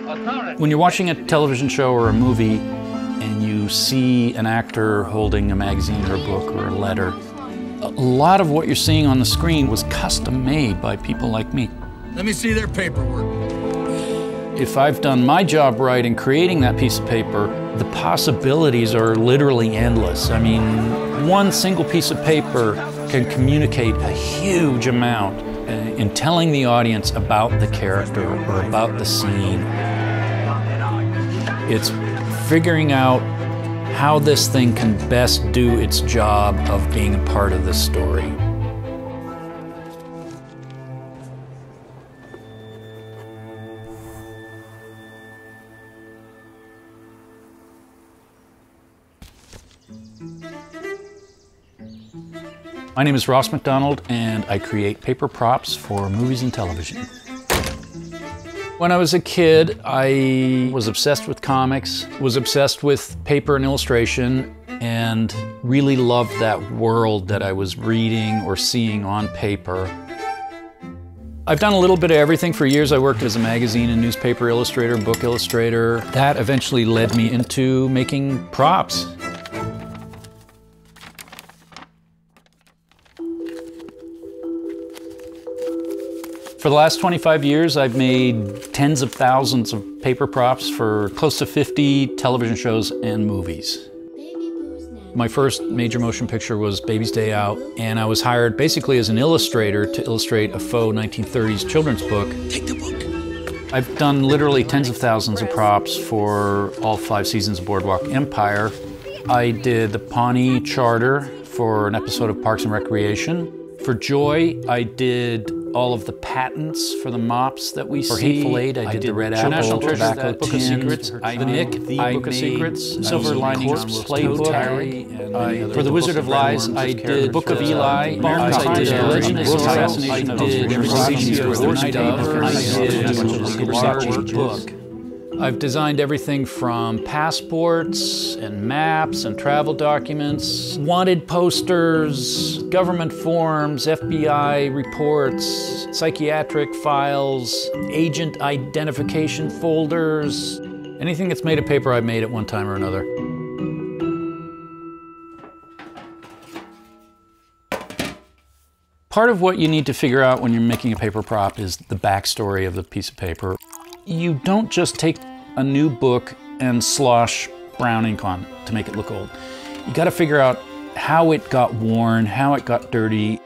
When you're watching a television show or a movie and you see an actor holding a magazine or a book or a letter, a lot of what you're seeing on the screen was custom made by people like me. Let me see their paperwork. If I've done my job right in creating that piece of paper, the possibilities are literally endless. I mean, one single piece of paper can communicate a huge amount in telling the audience about the character or about the scene. It's figuring out how this thing can best do its job of being a part of the story. My name is Ross McDonald, and I create paper props for movies and television. When I was a kid, I was obsessed with comics, was obsessed with paper and illustration, and really loved that world that I was reading or seeing on paper. I've done a little bit of everything for years. I worked as a magazine and newspaper illustrator, book illustrator. That eventually led me into making props. For the last 25 years, I've made tens of thousands of paper props for close to 50 television shows and movies. My first major motion picture was Baby's Day Out, and I was hired basically as an illustrator to illustrate a faux 1930s children's book. Take the book. I've done literally tens of thousands of props for all 5 seasons of Boardwalk Empire. I did the Pawnee Charter for an episode of Parks and Recreation. For Joy, I did all of the patents for the mops that we see. For Hateful Eight, I did the Red Apple, Tobacco Book of Secrets, the Nick, the Book of Secrets, Silver Linings Playbook. For The Wizard of Lies, I did Book of Eli, I did Legend of Assassination, I did Horatio's The Night Of, I did Versace book. I've designed everything from passports and maps and travel documents, wanted posters, government forms, FBI reports, psychiatric files, agent identification folders. Anything that's made of paper, I've made at one time or another. Part of what you need to figure out when you're making a paper prop is the backstory of the piece of paper. You don't just take a new book and slosh brown ink on it to make it look old. You got to figure out how it got worn, how it got dirty.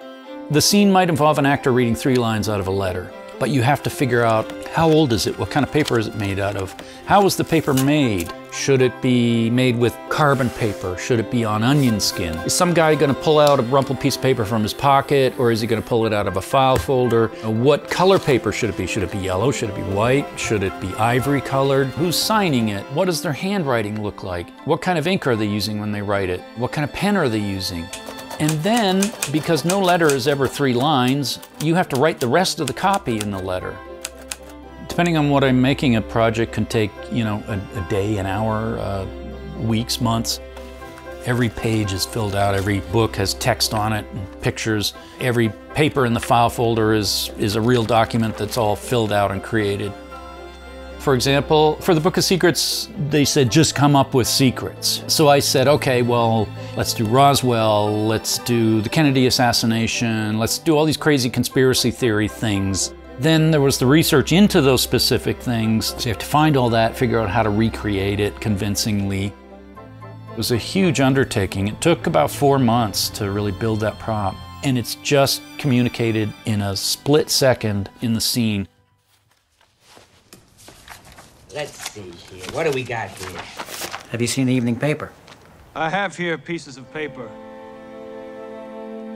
The scene might involve an actor reading 3 lines out of a letter, but you have to figure out how old is it, what kind of paper is it made out of, how was the paper made? Should it be made with carbon paper? Should it be on onion skin? Is some guy going to pull out a rumpled piece of paper from his pocket, or is he going to pull it out of a file folder? What color paper should it be? Should it be yellow? Should it be white? Should it be ivory colored? Who's signing it? What does their handwriting look like? What kind of ink are they using when they write it? What kind of pen are they using? And then, because no letter is ever 3 lines, you have to write the rest of the copy in the letter. Depending on what I'm making, a project can take, you know, a day, an hour, weeks, months. Every page is filled out, every book has text on it, and pictures. Every paper in the file folder is a real document that's all filled out and created. For example, for the Book of Secrets, they said, just come up with secrets. So I said, okay, well, let's do Roswell, let's do the Kennedy assassination, let's do all these crazy conspiracy theory things. Then there was the research into those specific things. So you have to find all that, figure out how to recreate it convincingly. It was a huge undertaking. It took about 4 months to really build that prop. And it's just communicated in a split second in the scene. Let's see here. What do we got here? Have you seen the evening paper? I have here pieces of paper.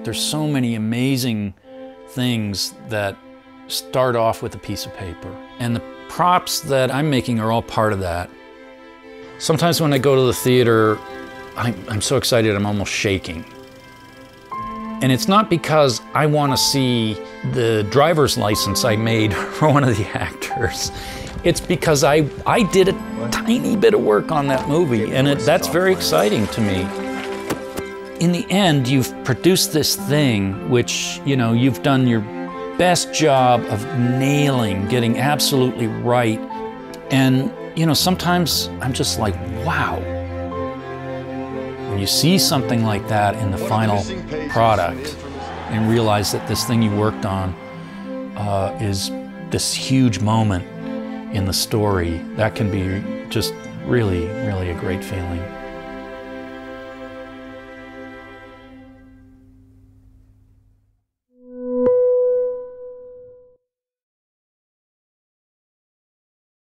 There's so many amazing things that start off with a piece of paper. And the props that I'm making are all part of that. Sometimes when I go to the theater, I'm so excited I'm almost shaking. And it's not because I want to see the driver's license I made for one of the actors. It's because I did a tiny bit of work on that movie, and that's very exciting to me. In the end, you've produced this thing which, you know, you've done your best job of nailing, getting absolutely right. And, you know, sometimes I'm just like, wow. When you see something like that in the final product and realize that this thing you worked on is this huge moment in the story, that can be just really, really a great feeling.